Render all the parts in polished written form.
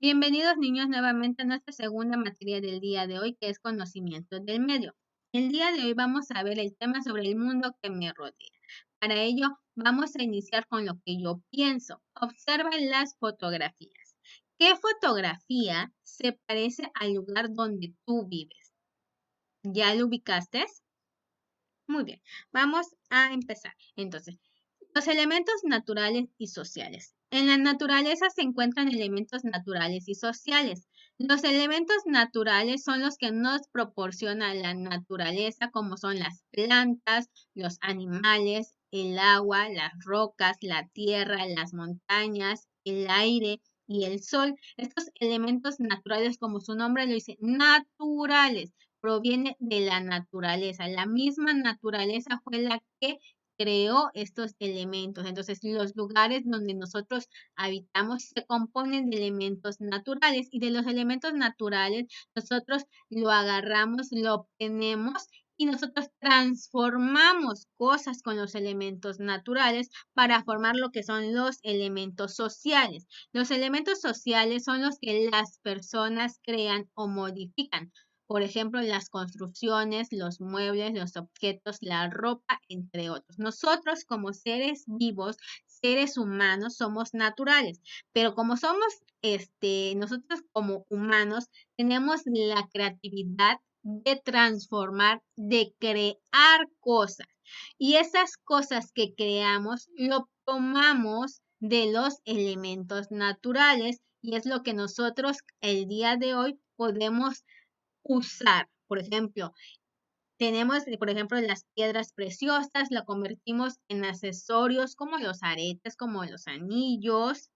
Bienvenidos niños nuevamente a nuestra segunda materia del día de hoy, que es conocimiento del medio. El día de hoy vamos a ver el tema sobre el mundo que me rodea. Para ello, vamos a iniciar con lo que yo pienso. Observa las fotografías. ¿Qué fotografía se parece al lugar donde tú vives? ¿Ya lo ubicaste? Muy bien, vamos a empezar. Entonces, los elementos naturales y sociales. En la naturaleza se encuentran elementos naturales y sociales. Los elementos naturales son los que nos proporciona la naturaleza, como son las plantas, los animales, el agua, las rocas, la tierra, las montañas, el aire y el sol. Estos elementos naturales, como su nombre lo dice, naturales, proviene de la naturaleza. La misma naturaleza fue la que creó estos elementos. Entonces, los lugares donde nosotros habitamos se componen de elementos naturales y de los elementos naturales nosotros lo agarramos, lo obtenemos y nosotros transformamos cosas con los elementos naturales para formar lo que son los elementos sociales. Los elementos sociales son los que las personas crean o modifican. Por ejemplo, las construcciones, los muebles, los objetos, la ropa, entre otros. Nosotros como seres vivos, seres humanos, somos naturales, pero como somos, nosotros como humanos, tenemos la creatividad de transformar, de crear cosas. Y esas cosas que creamos, lo tomamos de los elementos naturales y es lo que nosotros el día de hoy podemos usar. Por ejemplo, tenemos, por ejemplo, las piedras preciosas, la convertimos en accesorios como los aretes, como los anillos.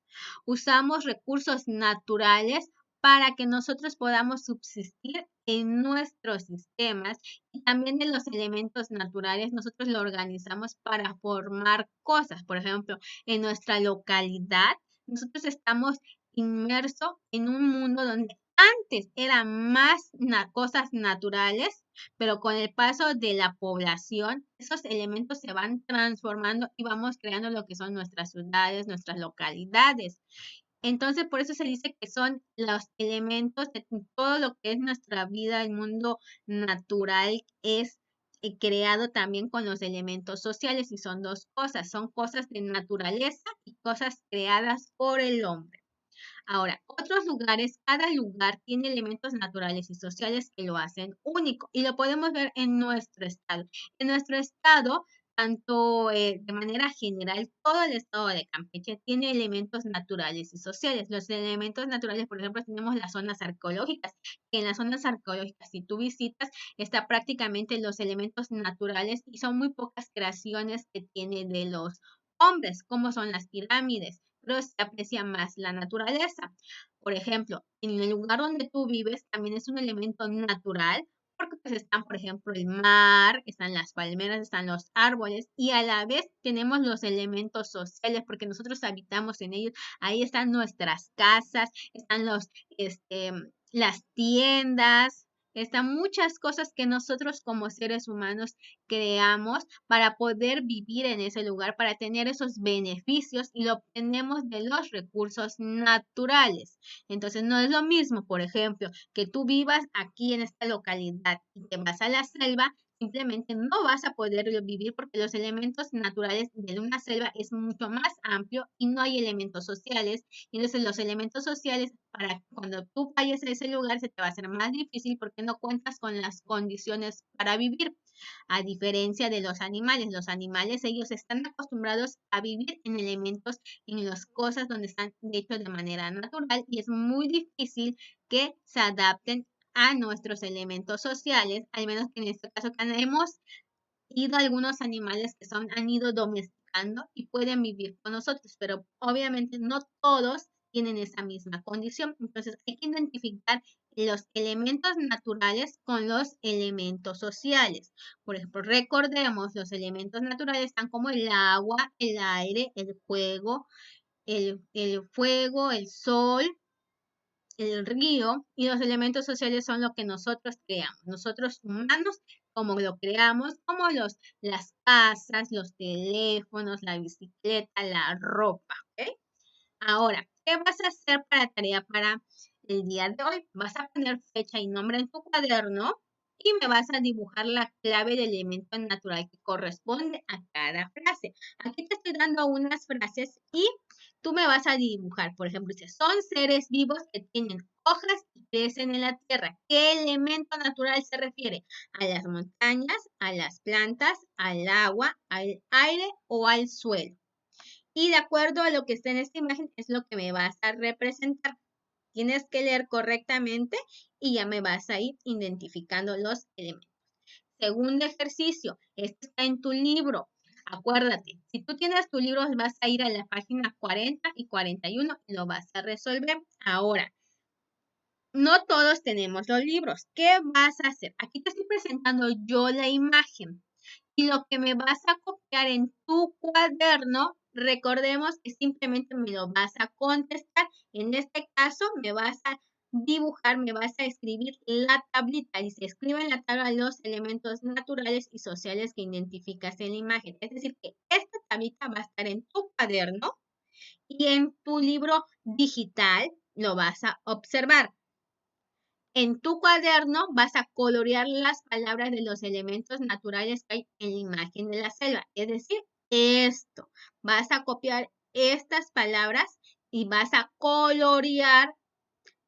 Usamos recursos naturales para que nosotros podamos subsistir en nuestros sistemas y también de los elementos naturales nosotros lo organizamos para formar cosas. Por ejemplo, en nuestra localidad nosotros estamos inmersos en un mundo donde antes eran más cosas naturales, pero con el paso de la población, esos elementos se van transformando y vamos creando lo que son nuestras ciudades, nuestras localidades. Entonces, por eso se dice que son los elementos de todo lo que es nuestra vida, el mundo natural es creado también con los elementos sociales y son dos cosas, son cosas de naturaleza y cosas creadas por el hombre. Ahora, otros lugares, cada lugar tiene elementos naturales y sociales que lo hacen único y lo podemos ver en nuestro estado. En nuestro estado, tanto de manera general, todo el estado de Campeche tiene elementos naturales y sociales. Los elementos naturales, por ejemplo, tenemos las zonas arqueológicas. En las zonas arqueológicas, si tú visitas, está prácticamente los elementos naturales y son muy pocas creaciones que tiene de los hombres, como son las pirámides, pero se aprecia más la naturaleza. Por ejemplo, en el lugar donde tú vives también es un elemento natural, porque pues están, por ejemplo, el mar, están las palmeras, están los árboles, y a la vez tenemos los elementos sociales, porque nosotros habitamos en ellos. Ahí están nuestras casas, están las tiendas, están muchas cosas que nosotros como seres humanos creamos para poder vivir en ese lugar, para tener esos beneficios y lo obtenemos de los recursos naturales. Entonces, no es lo mismo, por ejemplo, que tú vivas aquí en esta localidad y te vas a la selva, simplemente no vas a poder vivir porque los elementos naturales de una selva es mucho más amplio y no hay elementos sociales. Y entonces los elementos sociales, para cuando tú vayas a ese lugar, se te va a hacer más difícil porque no cuentas con las condiciones para vivir. A diferencia de los animales ellos están acostumbrados a vivir en elementos, en las cosas donde están hechos de manera natural y es muy difícil que se adapten a nuestros elementos sociales, al menos que en este caso hemos ido algunos animales que han ido domesticando y pueden vivir con nosotros, pero obviamente no todos tienen esa misma condición. Entonces hay que identificar los elementos naturales con los elementos sociales. Por ejemplo, recordemos, los elementos naturales están como el agua, el aire, el fuego, el sol, el río y los elementos sociales son lo que nosotros creamos. Nosotros humanos, como lo creamos, como las casas, los teléfonos, la bicicleta, la ropa. ¿Ok? Ahora, ¿qué vas a hacer para tarea para el día de hoy? Vas a poner fecha y nombre en tu cuaderno y me vas a dibujar la clave del elemento natural que corresponde a cada frase. Aquí te estoy dando unas frases y tú me vas a dibujar. Por ejemplo, dice, son seres vivos que tienen hojas y crecen en la tierra. ¿Qué elemento natural se refiere? ¿A las montañas, a las plantas, al agua, al aire o al suelo? Y de acuerdo a lo que está en esta imagen es lo que me vas a representar. Tienes que leer correctamente y ya me vas a ir identificando los elementos. Segundo ejercicio, esto está en tu libro. Acuérdate, si tú tienes tu libro, vas a ir a la página 40 y 41 y lo vas a resolver. Ahora, no todos tenemos los libros. ¿Qué vas a hacer? Aquí te estoy presentando yo la imagen. Y lo que me vas a copiar en tu cuaderno, recordemos que simplemente me lo vas a contestar. En este caso, me vas a dibujar, me vas a escribir la tablita. Y se escribe en la tabla los elementos naturales y sociales que identificas en la imagen. Es decir, que esta tablita va a estar en tu cuaderno y en tu libro digital lo vas a observar. En tu cuaderno vas a colorear las palabras de los elementos naturales que hay en la imagen de la selva. Es decir, esto. Vas a copiar estas palabras y vas a colorear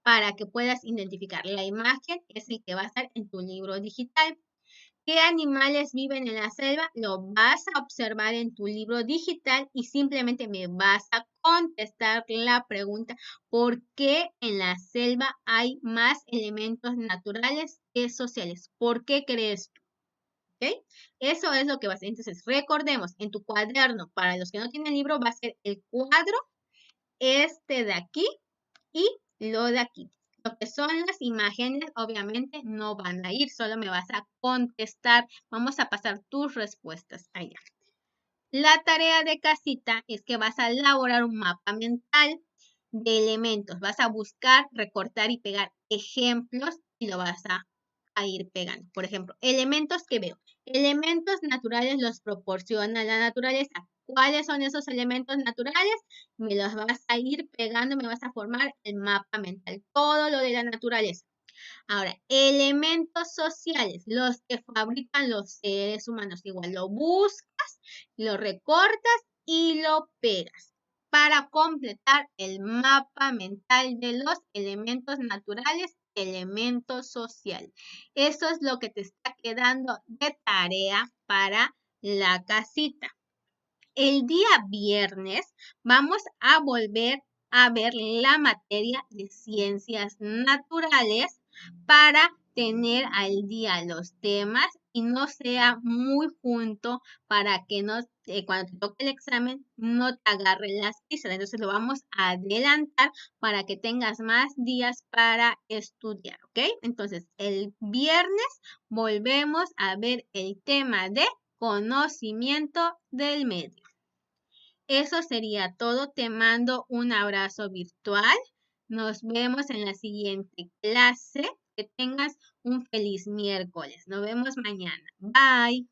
para que puedas identificar. La imagen es el que va a estar en tu libro digital. ¿Qué animales viven en la selva? Lo vas a observar en tu libro digital y simplemente me vas a contestar la pregunta, ¿por qué en la selva hay más elementos naturales que sociales? ¿Por qué crees tú? ¿Ok? Eso es lo que vas a hacer. Entonces, recordemos, en tu cuaderno, para los que no tienen libro, va a ser el cuadro, este de aquí y lo de aquí. Lo que son las imágenes, obviamente, no van a ir, solo me vas a contestar. Vamos a pasar tus respuestas allá. La tarea de casita es que vas a elaborar un mapa mental de elementos. Vas a buscar, recortar y pegar ejemplos y lo vas a ir pegando. Por ejemplo, elementos que veo. Elementos naturales los proporciona la naturaleza. ¿Cuáles son esos elementos naturales? Me los vas a ir pegando, me vas a formar el mapa mental. Todo lo de la naturaleza. Ahora, elementos sociales, los que fabrican los seres humanos. Igual lo buscas, lo recortas y lo pegas para completar el mapa mental de los elementos naturales, elementos sociales. Eso es lo que te está quedando de tarea para la casita. El día viernes vamos a volver a ver la materia de ciencias naturales para tener al día los temas y no sea muy junto para que no, cuando te toque el examen no te agarre las prisas. Entonces lo vamos a adelantar para que tengas más días para estudiar, ¿ok? Entonces el viernes volvemos a ver el tema de conocimiento del medio. Eso sería todo. Te mando un abrazo virtual. Nos vemos en la siguiente clase. Que tengas un feliz miércoles. Nos vemos mañana. Bye.